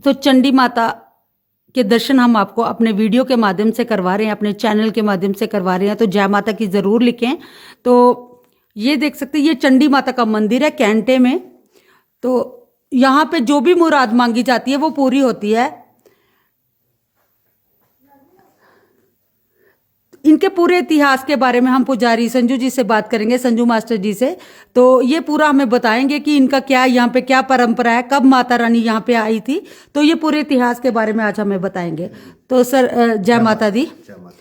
तो चंडी माता के दर्शन हम आपको अपने वीडियो के माध्यम से करवा रहे हैं, अपने चैनल के माध्यम से करवा रहे हैं, तो जय माता की ज़रूर लिखें। तो ये देख सकते हैं, ये चंडी माता का मंदिर है कैंटे में। तो यहाँ पे जो भी मुराद मांगी जाती है वो पूरी होती है। इनके पूरे इतिहास के बारे में हम पुजारी संजू जी से बात करेंगे, संजू मास्टर जी से। तो ये पूरा हमें बताएंगे कि इनका क्या, यहाँ पे क्या परंपरा है, कब माता रानी यहाँ पे आई थी। तो ये पूरे इतिहास के बारे में आज हमें बताएंगे। तो सर जय माता दी। जय माता दी।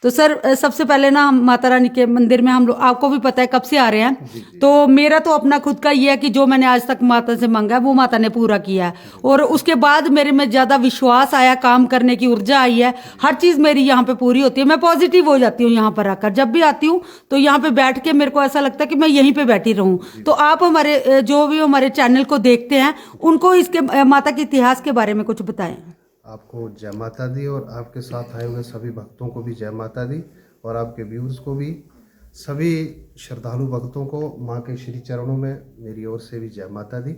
तो सर सबसे पहले ना हम माता रानी के मंदिर में हम लोग, आपको भी पता है कब से आ रहे हैं। तो मेरा तो अपना खुद का ये है कि जो मैंने आज तक माता से मांगा है वो माता ने पूरा किया है। और उसके बाद मेरे में ज़्यादा विश्वास आया, काम करने की ऊर्जा आई है, हर चीज़ मेरी यहाँ पे पूरी होती है। मैं पॉजिटिव हो जाती हूँ यहाँ पर आकर। जब भी आती हूँ तो यहाँ पे बैठ के मेरे को ऐसा लगता है कि मैं यहीं पर बैठी रहूँ। तो आप हमारे जो भी हमारे चैनल को देखते हैं उनको इसके माता के इतिहास के बारे में कुछ बताएं। आपको जय माता दी और आपके साथ आए हुए सभी भक्तों को भी जय माता दी, और आपके व्यूअर्स को भी, सभी श्रद्धालु भक्तों को माँ के श्री चरणों में मेरी ओर से भी जय माता दी।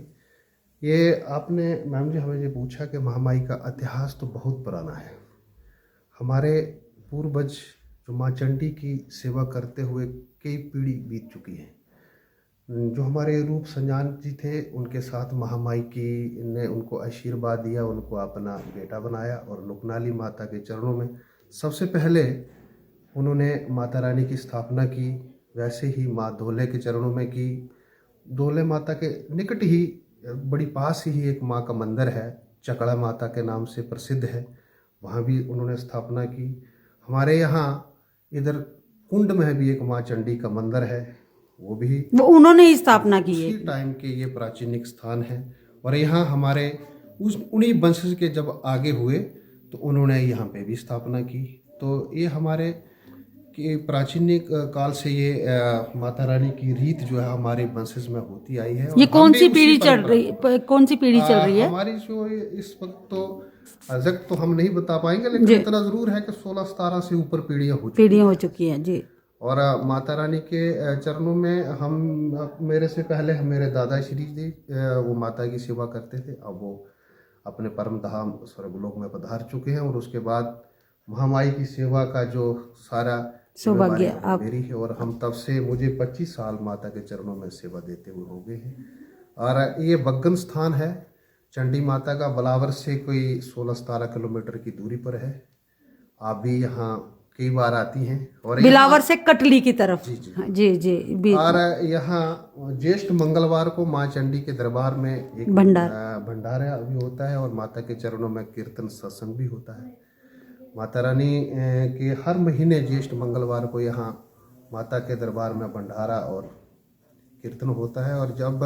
ये आपने मैम जी हमें ये पूछा कि महामाई का इतिहास तो बहुत पुराना है। हमारे पूर्वज जो माँ चंडी की सेवा करते हुए कई पीढ़ी बीत चुकी है। जो हमारे रूप संजान जी थे उनके साथ महामाई की ने उनको आशीर्वाद दिया, उनको अपना बेटा बनाया, और नुकनाली माता के चरणों में सबसे पहले उन्होंने माता रानी की स्थापना की। वैसे ही माँ धोले के चरणों में की। धोले माता के निकट ही बड़ी पास ही एक माँ का मंदिर है, चकड़ा माता के नाम से प्रसिद्ध है, वहाँ भी उन्होंने स्थापना की। हमारे यहाँ इधर कुंड में भी एक माँ चंडी का मंदिर है, वो उन्होंने ही स्थापना की है। उसी टाइम के ये प्राचीनिक स्थान है। और यहाँ हमारे उन्हीं वंशज के जब आगे हुए तो उन्होंने यहाँ पे भी स्थापना की। तो ये हमारे कि प्राचीनिक काल से ये माता रानी की रीत जो है हमारे वंशज में होती आई है। ये कौन सी पीढ़ी चल रही, कौन सी पीढ़ी चल रही है हमारी जो इस वक्त? तो एग्जैक्ट तो हम नहीं बता पाएंगे, लेकिन इतना जरूर है कि 16-17 से ऊपर पीढ़ियां हो चुकी हैं जी। और माता रानी के चरणों में हम, मेरे से पहले मेरे दादा श्री जी वो माता की सेवा करते थे। अब वो अपने परम धाम स्वर्गलोक में पधार चुके हैं, और उसके बाद महामाई की सेवा का जो सारा सौभाग्य मेरी है। और हम तब से, मुझे 25 साल माता के चरणों में सेवा देते हुए हो गए हैं। और ये बग्गन स्थान है चंडी माता का, बलावर से कोई 16-17 किलोमीटर की दूरी पर है। आप भी यहाँ कई बार आती हैं। और बिलावर से कटली की तरफ। जी जी जी जी। और यहाँ ज्येष्ठ मंगलवार को माँ चंडी के दरबार में एक भंडारा भी होता है, और माता के चरणों में कीर्तन सत्संग भी होता है। माता रानी के हर महीने ज्येष्ठ मंगलवार को यहाँ माता के दरबार में भंडारा और कीर्तन होता है। और जब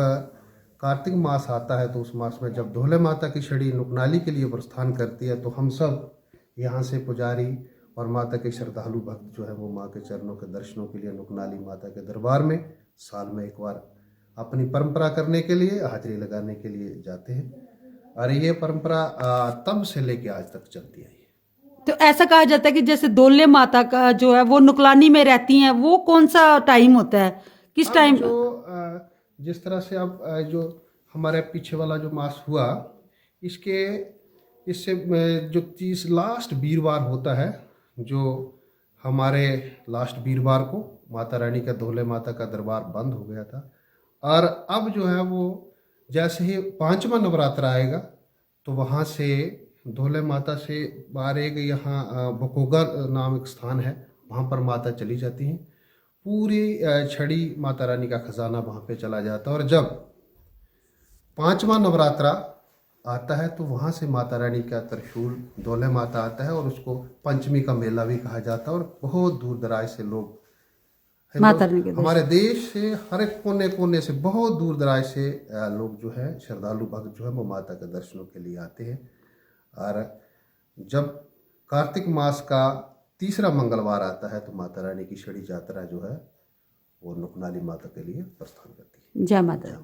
कार्तिक मास आता है तो उस मास में जब धोले माता की छड़ी नुकनाली के लिए प्रस्थान करती है, तो हम सब यहाँ से पुजारी और माता के श्रद्धालु भक्त जो है वो माँ के चरणों के दर्शनों के लिए नुकनाली माता के दरबार में साल में एक बार अपनी परंपरा करने के लिए, हाजिरी लगाने के लिए जाते हैं। और ये परंपरा तब से लेके आज तक चलती आई है। तो ऐसा कहा जाता है कि जैसे धोले माता का जो है वो नुकलानी में रहती हैं, वो कौन सा टाइम होता है, किस टाइम? जो जिस तरह से अब जो हमारे पीछे वाला जो मास हुआ, इससे जो 30 लास्ट वीरवार होता है, जो हमारे लास्ट वीरवार को माता रानी का धोले माता का दरबार बंद हो गया था। और अब जो है वो जैसे ही 5वां नवरात्र आएगा तो वहाँ से धोले माता से बाहर एक यहाँ बकोगा नाम एक स्थान है, वहाँ पर माता चली जाती हैं। पूरी छड़ी माता रानी का खजाना वहाँ पे चला जाता है। और जब 5वां नवरात्रा आता है तो वहाँ से माता रानी का त्रिशूल धोले माता आता है, और उसको पंचमी का मेला भी कहा जाता है। और बहुत दूर दराज से लोग हमारे देश से हर एक कोने कोने से, बहुत दूर दराज से लोग जो है श्रद्धालु भक्त जो है वो माता के दर्शनों के लिए आते हैं। और जब कार्तिक मास का 3रा मंगलवार आता है तो माता रानी की छड़ी यात्रा जो है वो नुकनाली माता के लिए प्रस्थान करती है। जय माता।